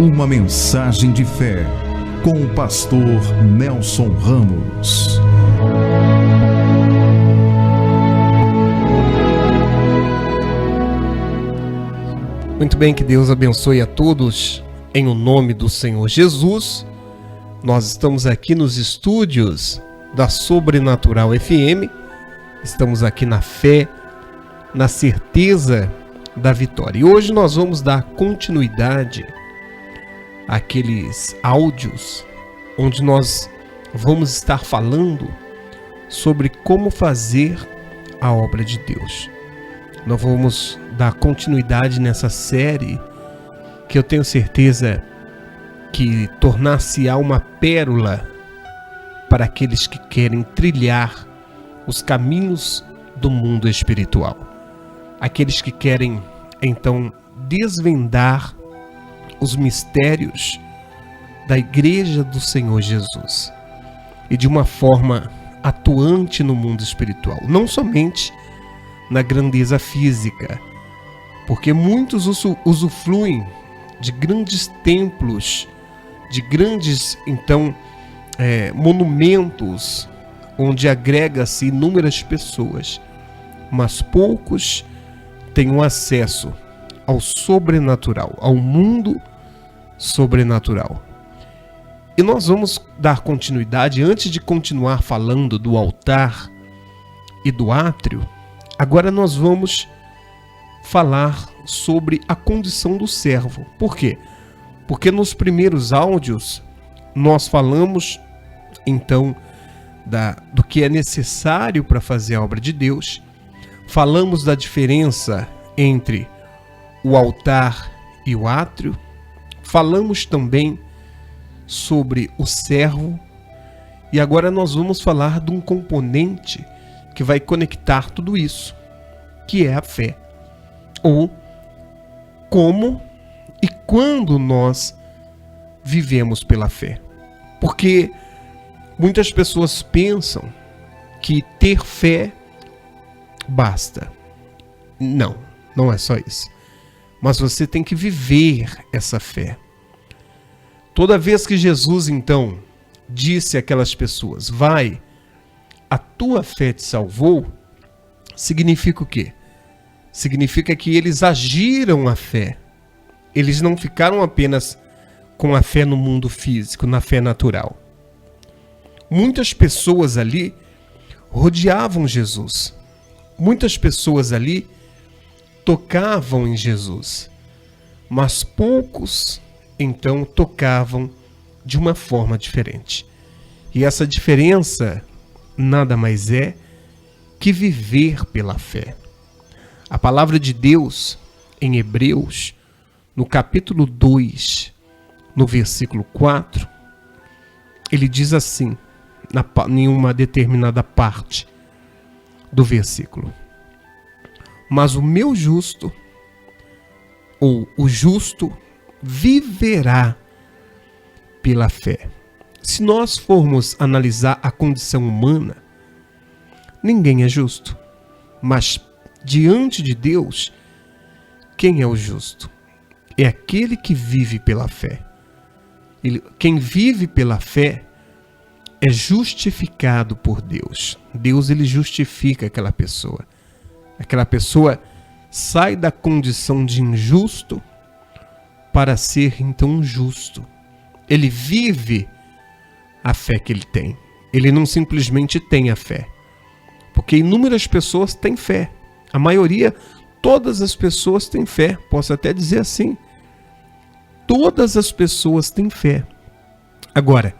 Uma mensagem de fé, com o pastor Nelson Ramos. Muito bem, que Deus abençoe a todos em o nome do Senhor Jesus. Nós estamos aqui nos estúdios da Sobrenatural FM, estamos aqui na fé, na certeza da vitória. E hoje nós vamos dar continuidade àqueles áudios onde nós vamos estar falando sobre como fazer a obra de Deus. Nós vamos dar continuidade nessa série que eu tenho certeza que tornar-se-á uma pérola para aqueles que querem trilhar os caminhos do mundo espiritual. Aqueles que querem, então, desvendar os mistérios da Igreja do Senhor Jesus e de uma forma atuante no mundo espiritual, não somente na grandeza física, porque muitos usufruem de grandes templos, de grandes, então, monumentos, onde agrega-se inúmeras pessoas, mas poucos têm um acesso ao sobrenatural, ao mundo sobrenatural. E nós vamos dar continuidade, antes de continuar falando do altar e do átrio. Agora nós vamos falar sobre a condição do servo. Por quê? Porque nos primeiros áudios nós falamos então do que é necessário para fazer a obra de Deus. Falamos da diferença entre o altar e o átrio. Falamos também sobre o servo. E agora nós vamos falar de um componente que vai conectar tudo isso, que é a fé. Ou como e quando nós vivemos pela fé. Porque muitas pessoas pensam que ter fé basta. Não, não é só isso. Mas você tem que viver essa fé. Toda vez que Jesus, então, disse àquelas pessoas: vai, a tua fé te salvou, significa o quê? Significa que eles agiram a fé. Eles não ficaram apenas com a fé no mundo físico, na fé natural. Muitas pessoas ali rodeavam Jesus. Muitas pessoas ali tocavam em Jesus. Mas poucos, então, tocavam de uma forma diferente. E essa diferença nada mais é que viver pela fé. A palavra de Deus, em Hebreus, no capítulo 2, no versículo 4, ele diz assim, em uma determinada parte do versículo: mas o meu justo, ou o justo, viverá pela fé. Se nós formos analisar a condição humana, ninguém é justo. Mas diante de Deus, quem é o justo? É aquele que vive pela fé. Quem vive pela fé é justificado por Deus. Deus, ele justifica aquela pessoa. Aquela pessoa sai da condição de injusto para ser então justo. Ele vive a fé que ele tem. Ele não simplesmente tem a fé. Porque inúmeras pessoas têm fé. A maioria, todas as pessoas têm fé. Posso até dizer assim. Todas as pessoas têm fé. Agora,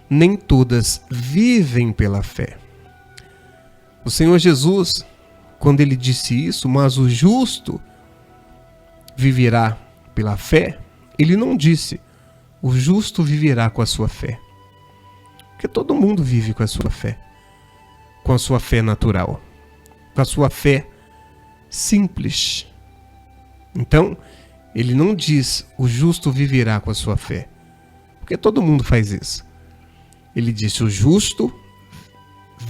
nem todas vivem pela fé. O Senhor Jesus, quando ele disse isso, mas o justo viverá pela fé, ele não disse, o justo viverá com a sua fé. Porque todo mundo vive com a sua fé. Com a sua fé natural. Com a sua fé simples. Então, ele não diz, o justo viverá com a sua fé. Porque todo mundo faz isso. Ele disse, o justo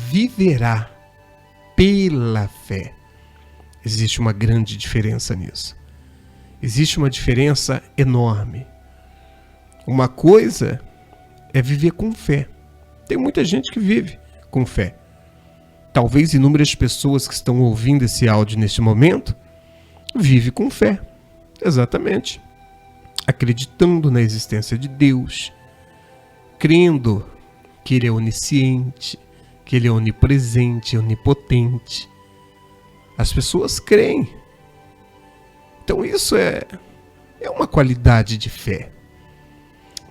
viverá pela fé. Existe uma grande diferença nisso. Existe uma diferença enorme. Uma coisa é viver com fé. Tem muita gente que vive com fé. Talvez inúmeras pessoas que estão ouvindo esse áudio neste momento vivem com fé. Exatamente. Acreditando na existência de Deus, crendo que Ele é onisciente, que Ele é onipresente, onipotente. As pessoas creem. Então isso é uma qualidade de fé.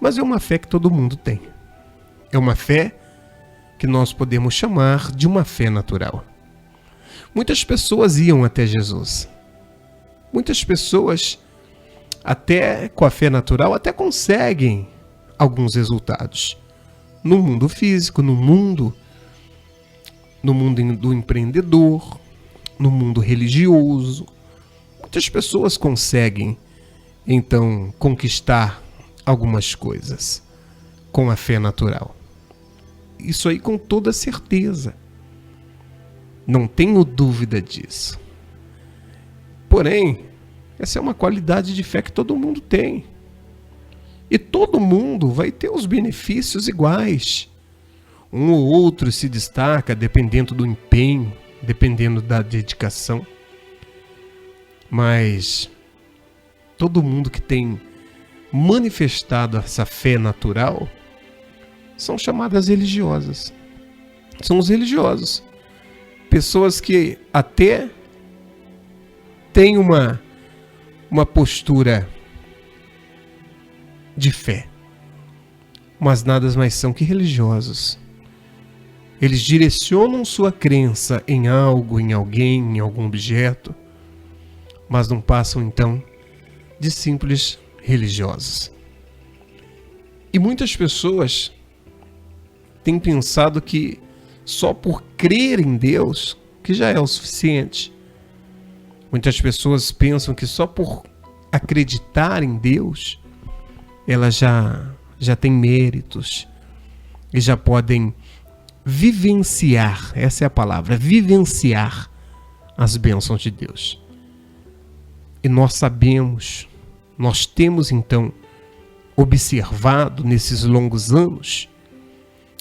Mas é uma fé que todo mundo tem. É uma fé que nós podemos chamar de uma fé natural. Muitas pessoas iam até Jesus. Muitas pessoas, até com a fé natural, até conseguem alguns resultados. No mundo físico, no mundo do empreendedor, no mundo religioso. Muitas pessoas conseguem, então, conquistar algumas coisas com a fé natural. Isso aí com toda certeza. Não tenho dúvida disso. Porém, essa é uma qualidade de fé que todo mundo tem. E todo mundo vai ter os benefícios iguais. Um ou outro se destaca dependendo do empenho, dependendo da dedicação. Mas todo mundo que tem manifestado essa fé natural são chamadas religiosas. São os religiosos. Pessoas que até têm uma postura de fé, mas nada mais são que religiosos. Eles direcionam sua crença em algo, em alguém, em algum objeto, mas não passam então de simples religiosos. E muitas pessoas têm pensado que só por crer em Deus que já é o suficiente. Muitas pessoas pensam que só por acreditar em Deus elas já têm méritos e já podem vivenciar, essa é a palavra, vivenciar as bênçãos de Deus. E nós sabemos, nós temos então observado nesses longos anos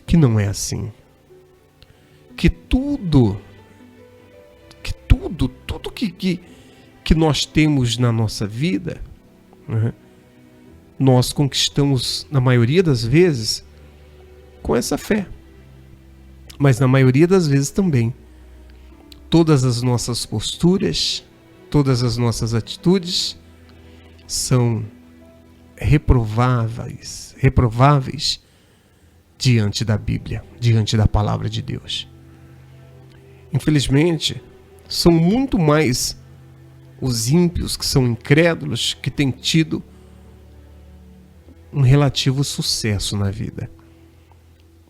que não é assim. Que tudo que nós temos na nossa vida, né, nós conquistamos, na maioria das vezes, com essa fé. Mas na maioria das vezes também, todas as nossas posturas, todas as nossas atitudes são reprováveis diante da Bíblia, diante da palavra de Deus. Infelizmente, são muito mais os ímpios que são incrédulos que têm tido um relativo sucesso na vida.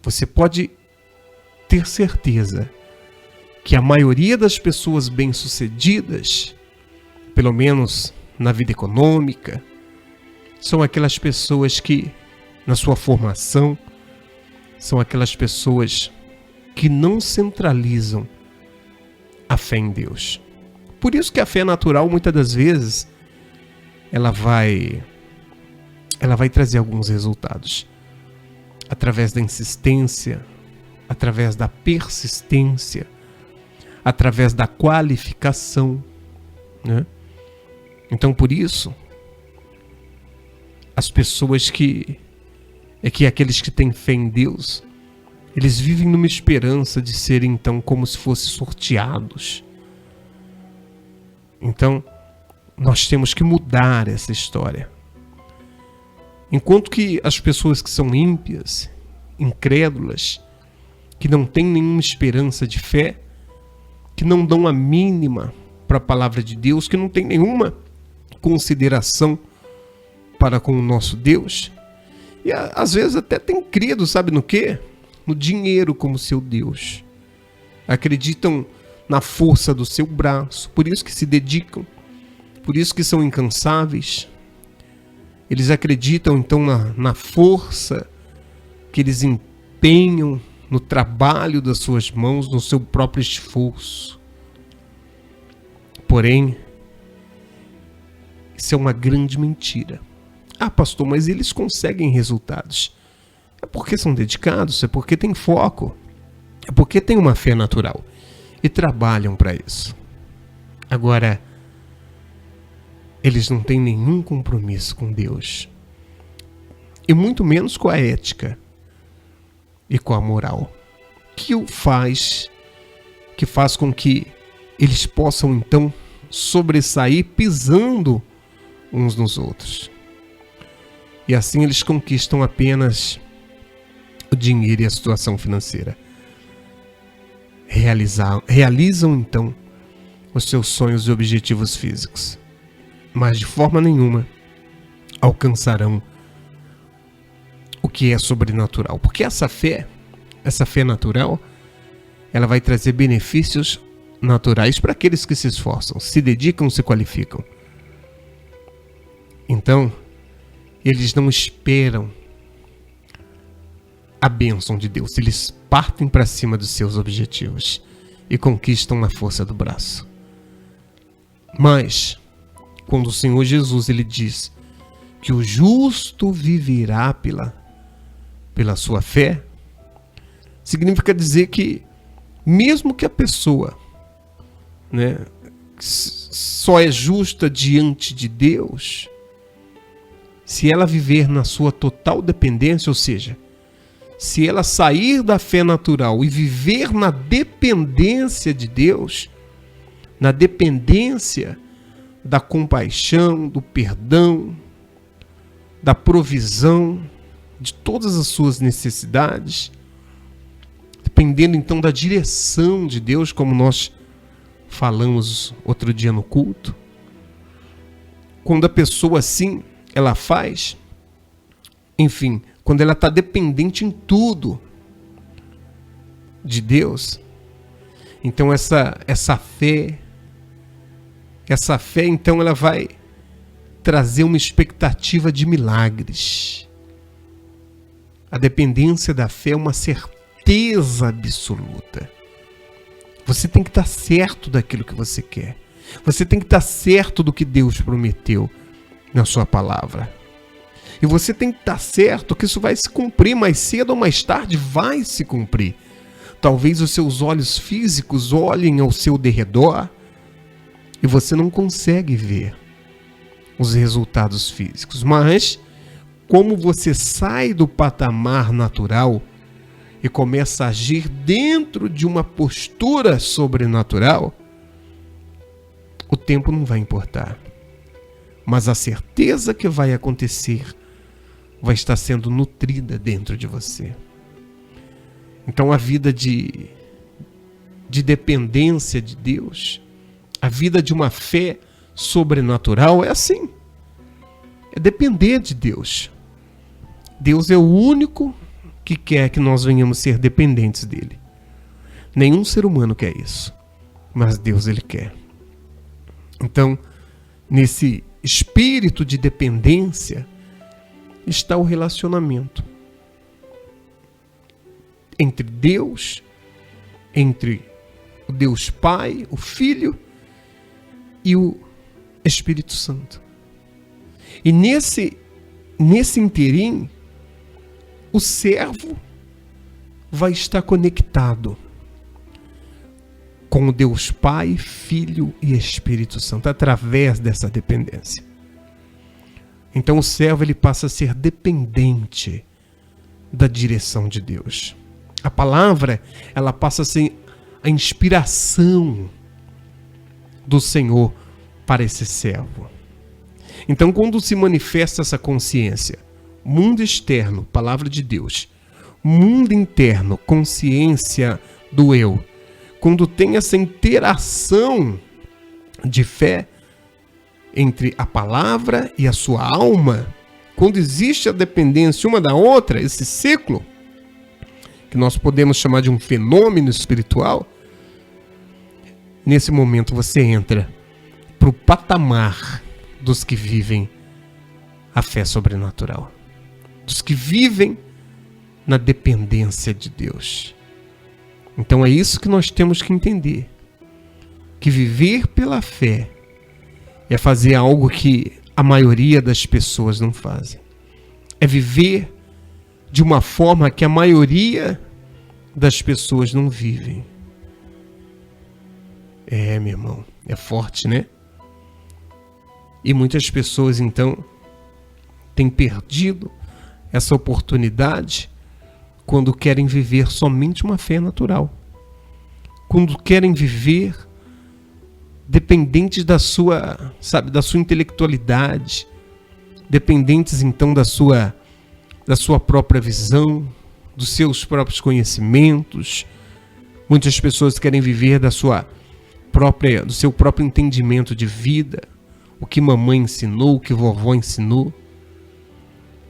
Você pode ter certeza que a maioria das pessoas bem-sucedidas, pelo menos na vida econômica, são aquelas pessoas que, na sua formação, são aquelas pessoas que não centralizam a fé em Deus. Por isso que a fé natural, muitas das vezes, ela vai trazer alguns resultados. Através da insistência, através da persistência, através da qualificação, né? Então, por isso, as pessoas que aqueles que têm fé em Deus, eles vivem numa esperança de serem, então, como se fossem sorteados. Então, nós temos que mudar essa história. Enquanto que as pessoas que são ímpias, incrédulas, que não têm nenhuma esperança de fé, que não dão a mínima para a palavra de Deus, que não têm nenhuma consideração para com o nosso Deus, e às vezes até têm crido, sabe no quê? No dinheiro como seu Deus. Acreditam na força do seu braço, por isso que se dedicam, por isso que são incansáveis. Eles acreditam então na força que eles empenham no trabalho das suas mãos, no seu próprio esforço. Porém, isso é uma grande mentira. Ah, pastor, mas eles conseguem resultados. É porque são dedicados, é porque têm foco, é porque têm uma fé natural e trabalham para isso. Agora, eles não têm nenhum compromisso com Deus, e muito menos com a ética e com a moral, que faz com que eles possam então sobressair pisando uns nos outros. E assim eles conquistam apenas o dinheiro e a situação financeira. Realizam então os seus sonhos e objetivos físicos, mas de forma nenhuma alcançarão o que é sobrenatural. Porque essa fé natural, ela vai trazer benefícios naturais para aqueles que se esforçam, se dedicam, se qualificam. Então, eles não esperam a bênção de Deus, eles partem para cima dos seus objetivos e conquistam na força do braço. Mas, quando o Senhor Jesus ele diz que o justo viverá pela sua fé, significa dizer que mesmo que a pessoa, só é justa diante de Deus se ela viver na sua total dependência, ou seja, se ela sair da fé natural e viver na dependência de Deus, na dependência da compaixão, do perdão, da provisão de todas as suas necessidades, dependendo então da direção de Deus, como nós falamos outro dia no culto. Quando a pessoa assim, ela faz, enfim, quando ela está dependente em tudo de Deus, então essa fé então ela vai trazer uma expectativa de milagres. A dependência da fé é uma certeza absoluta. Você tem que estar certo daquilo que você quer. Você tem que estar certo do que Deus prometeu na sua palavra. E você tem que estar certo que isso vai se cumprir, mais cedo ou mais tarde vai se cumprir. Talvez os seus olhos físicos olhem ao seu derredor e você não consegue ver os resultados físicos. Mas, como você sai do patamar natural e começa a agir dentro de uma postura sobrenatural, o tempo não vai importar. Mas a certeza que vai acontecer vai estar sendo nutrida dentro de você. Então a vida de dependência de Deus, a vida de uma fé sobrenatural é assim. É depender de Deus. Deus é o único que quer que nós venhamos ser dependentes dele. Nenhum ser humano quer isso, mas Deus ele quer. Então, nesse espírito de dependência está o relacionamento entre Deus, entre o Deus Pai, o Filho e o Espírito Santo. E nesse interim, o servo vai estar conectado com o Deus Pai, Filho e Espírito Santo, através dessa dependência. Então o servo ele passa a ser dependente da direção de Deus. A palavra, ela passa a ser a inspiração do Senhor para esse servo. Então, quando se manifesta essa consciência, mundo externo, palavra de Deus, mundo interno, consciência do eu, quando tem essa interação de fé entre a palavra e a sua alma, quando existe a dependência uma da outra, esse ciclo, que nós podemos chamar de um fenômeno espiritual, nesse momento você entra para o patamar dos que vivem a fé sobrenatural, dos que vivem na dependência de Deus. Então é isso que nós temos que entender, que viver pela fé é fazer algo que a maioria das pessoas não fazem. É viver de uma forma que a maioria das pessoas não vivem. Meu irmão, é forte, né? E muitas pessoas, então, têm perdido essa oportunidade quando querem viver somente uma fé natural. Quando querem viver dependentes da sua intelectualidade, dependentes, então, da sua própria visão, dos seus próprios conhecimentos. Muitas pessoas querem viver do seu próprio entendimento de vida, o que mamãe ensinou, o que vovó ensinou.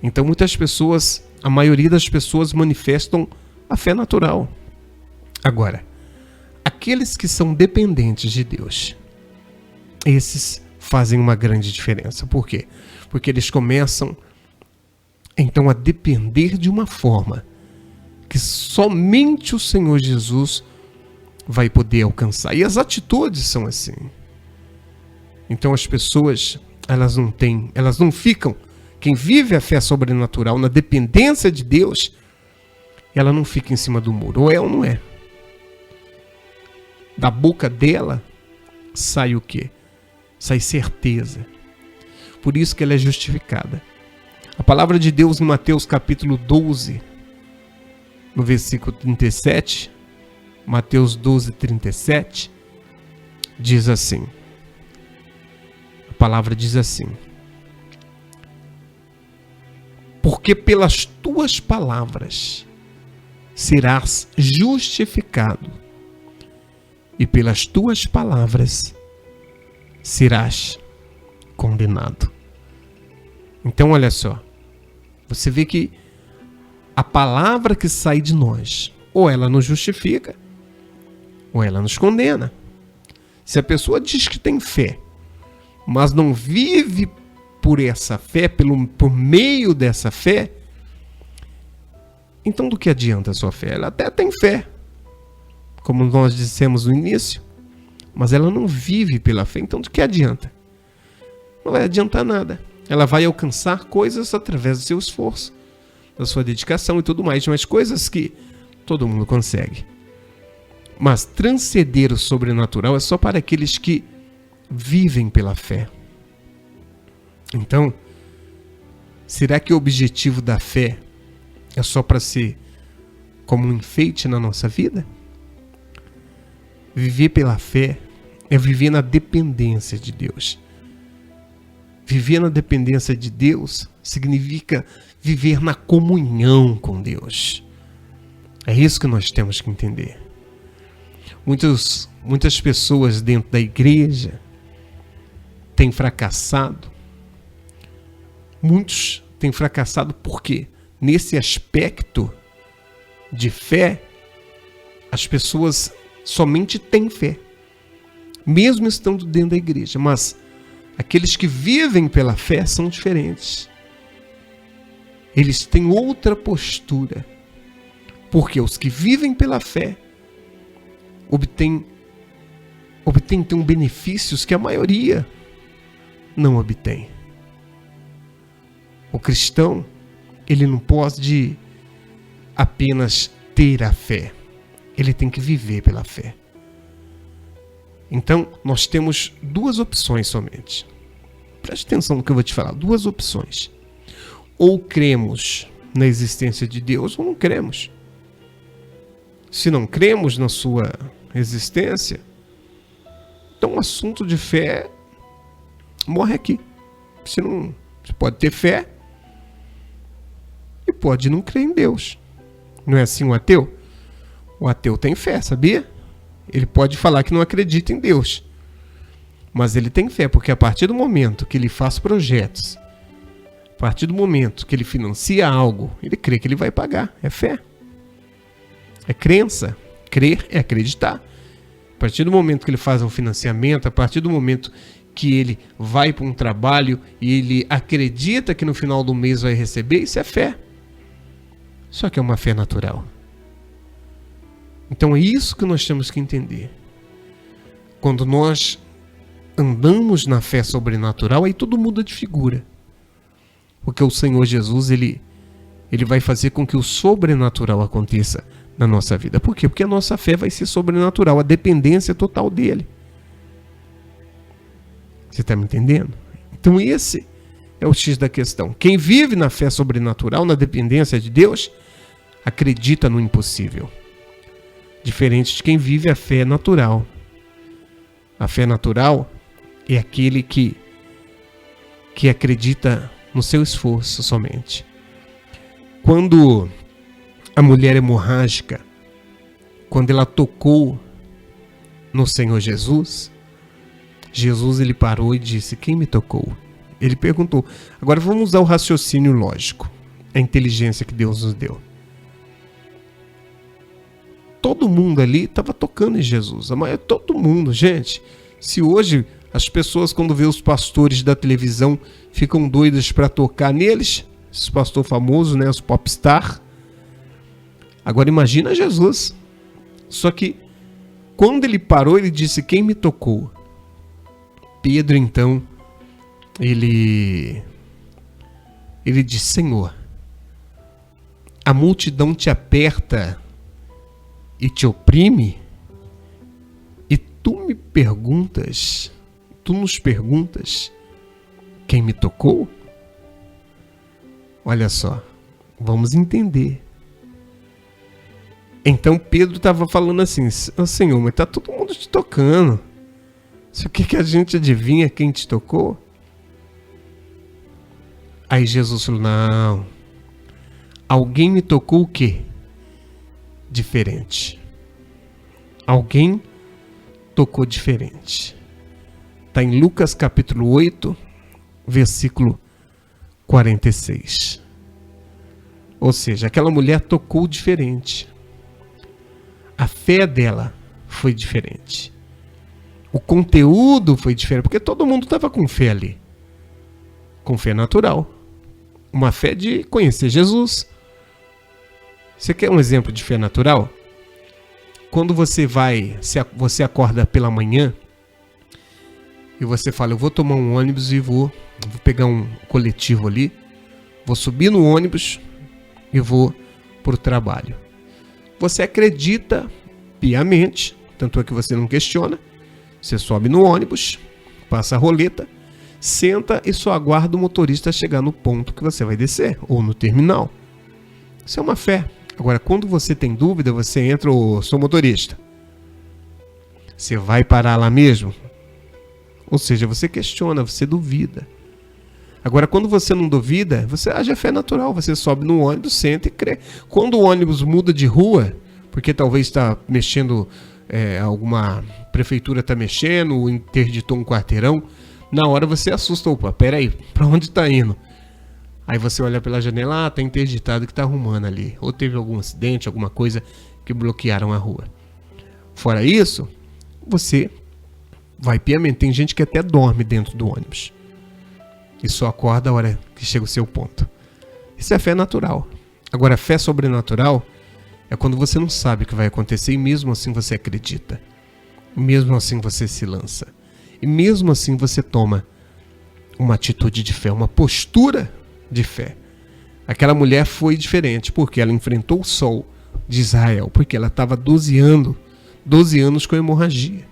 Então a maioria das pessoas manifestam a fé natural. Agora, aqueles que são dependentes de Deus, esses fazem uma grande diferença. Por quê? Porque eles começam então a depender de uma forma que somente o Senhor Jesus vai poder alcançar. E as atitudes são assim. Então as pessoas, elas não ficam, quem vive a fé sobrenatural na dependência de Deus, ela não fica em cima do muro, ou é ou não é. Da boca dela sai o quê? Sai certeza. Por isso que ela é justificada. A palavra de Deus em Mateus capítulo 12, no versículo 37, Mateus 12, 37, diz assim. A palavra diz assim: porque pelas tuas palavras serás justificado, e pelas tuas palavras serás condenado. Então, olha só, você vê que a palavra que sai de nós, ou ela nos justifica, ou ela nos condena. Se a pessoa diz que tem fé, mas não vive por essa fé, por meio dessa fé, então do que adianta a sua fé? Ela até tem fé, como nós dissemos no início, mas ela não vive pela fé, então do que adianta? Não vai adiantar nada. Ela vai alcançar coisas através do seu esforço, da sua dedicação e tudo mais, mas coisas que todo mundo consegue. Mas transcender o sobrenatural é só para aqueles que vivem pela fé. Então, será que o objetivo da fé é só para ser como um enfeite na nossa vida? Viver pela fé é viver na dependência de Deus. Viver na dependência de Deus significa viver na comunhão com Deus. É isso que nós temos que entender. Muitas pessoas dentro da igreja têm fracassado. Muitos têm fracassado porque nesse aspecto de fé, as pessoas somente têm fé, mesmo estando dentro da igreja, mas aqueles que vivem pela fé são diferentes. Eles têm outra postura. Porque os que vivem pela fé obtêm então benefícios que a maioria não obtém. O cristão, ele não pode apenas ter a fé. Ele tem que viver pela fé. Então, nós temos duas opções somente. Preste atenção no que eu vou te falar. Duas opções. Ou cremos na existência de Deus, ou não cremos. Se não cremos na sua existência, então o assunto de fé morre aqui. Você pode ter fé e pode não crer em Deus. Não é assim o ateu? O ateu tem fé, sabia? Ele pode falar que não acredita em Deus, mas ele tem fé, porque a partir do momento que ele faz projetos, a partir do momento que ele financia algo, ele crê que ele vai pagar. É fé. É crença. Crer é acreditar. A partir do momento que ele faz um financiamento, a partir do momento que ele vai para um trabalho e ele acredita que no final do mês vai receber, isso é fé. Só que é uma fé natural. Então é isso que nós temos que entender. Quando nós andamos na fé sobrenatural, aí tudo muda de figura. Porque o Senhor Jesus, ele vai fazer com que o sobrenatural aconteça na nossa vida. Por quê? Porque a nossa fé vai ser sobrenatural, a dependência total dele. Você está me entendendo? Então esse é o X da questão. Quem vive na fé sobrenatural, na dependência de Deus, acredita no impossível. Diferente de quem vive a fé natural. A fé natural é aquele que acredita no seu esforço somente. Quando a mulher hemorrágica, quando ela tocou no Senhor Jesus, Jesus ele parou e disse: quem me tocou? Ele perguntou. Agora vamos usar o raciocínio lógico, a inteligência que Deus nos deu. Todo mundo ali estava tocando em Jesus. Todo mundo, gente. Se hoje as pessoas, quando vê os pastores da televisão, ficam doidas para tocar neles, esse pastor famoso, né, os popstar. Agora imagina Jesus. Só que quando ele parou, ele disse: quem me tocou? Pedro, então, ele disse: Senhor, a multidão te aperta e te oprime, e tu nos perguntas quem me tocou? Olha só, vamos entender. Então Pedro estava falando assim: Senhor, mas está todo mundo te tocando. Isso aqui que a gente adivinha quem te tocou? Aí Jesus falou: não, alguém me tocou o quê? Diferente. Alguém tocou diferente. Está em Lucas capítulo 8, versículo 46. Ou seja, aquela mulher tocou diferente. A fé dela foi diferente. O conteúdo foi diferente, porque todo mundo estava com fé ali. Com fé natural. Uma fé de conhecer Jesus. Você quer um exemplo de fé natural? Quando você acorda pela manhã e você fala: eu vou tomar um ônibus e vou pegar um coletivo ali, vou subir no ônibus e vou para o trabalho. Você acredita piamente, tanto é que você não questiona. Você sobe no ônibus, passa a roleta, senta e só aguarda o motorista chegar no ponto que você vai descer, ou no terminal. Isso é uma fé. Agora, quando você tem dúvida, você entra: sou motorista. Você vai parar lá mesmo? Ou seja, você questiona, você duvida. Agora, quando você não duvida, você age a fé natural. Você sobe no ônibus, senta e crê. Quando o ônibus muda de rua, porque talvez está mexendo, alguma prefeitura está mexendo, ou interditou um quarteirão, na hora você assusta. Opa, peraí, para onde está indo? Aí você olha pela janela: está interditado, que está arrumando ali. Ou teve algum acidente, alguma coisa que bloquearam a rua. Fora isso, você vai piamente. Tem gente que até dorme dentro do ônibus e só acorda a hora que chega o seu ponto. Isso é fé natural. Agora, fé sobrenatural é quando você não sabe o que vai acontecer e mesmo assim você acredita. Mesmo assim você se lança. E mesmo assim você toma uma atitude de fé, uma postura de fé. Aquela mulher foi diferente porque ela enfrentou o sol de Israel, porque ela estava 12 anos com hemorragia,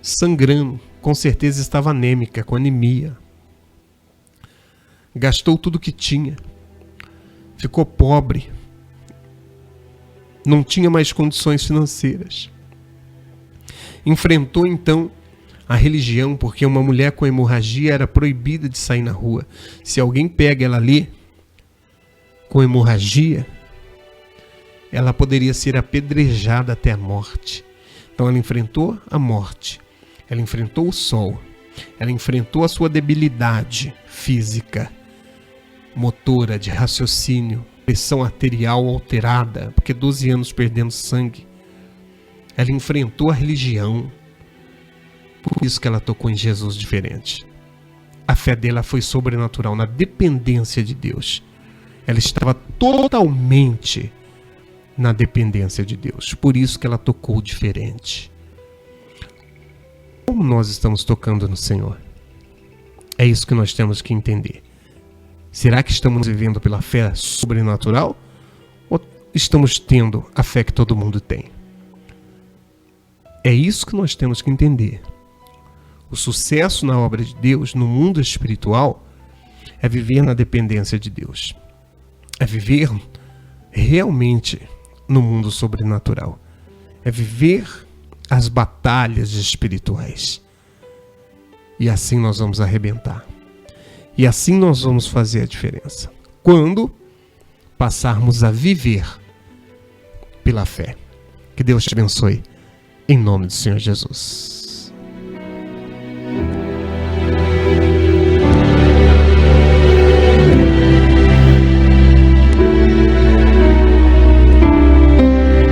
sangrando, com certeza estava anêmica, com anemia. Gastou tudo que tinha, ficou pobre, não tinha mais condições financeiras. Enfrentou então a religião, porque uma mulher com hemorragia era proibida de sair na rua. Se alguém pega ela ali com hemorragia, ela poderia ser apedrejada até a morte. Então ela enfrentou a morte, ela enfrentou o sol, ela enfrentou a sua debilidade física, motora, de raciocínio, pressão arterial alterada, porque 12 anos perdendo sangue. Ela enfrentou a religião. Por isso que ela tocou em Jesus diferente. A fé dela foi sobrenatural, na dependência de Deus. Ela estava totalmente na dependência de Deus. Por isso que ela tocou diferente. Como nós estamos tocando no Senhor? É isso que nós temos que entender. Será que estamos vivendo pela fé sobrenatural? Ou estamos tendo a fé que todo mundo tem? É isso que nós temos que entender. O sucesso na obra de Deus, no mundo espiritual, é viver na dependência de Deus. É viver realmente no mundo sobrenatural. É viver as batalhas espirituais. E assim nós vamos arrebentar. E assim nós vamos fazer a diferença. Quando passarmos a viver pela fé. Que Deus te abençoe. Em nome do Senhor Jesus.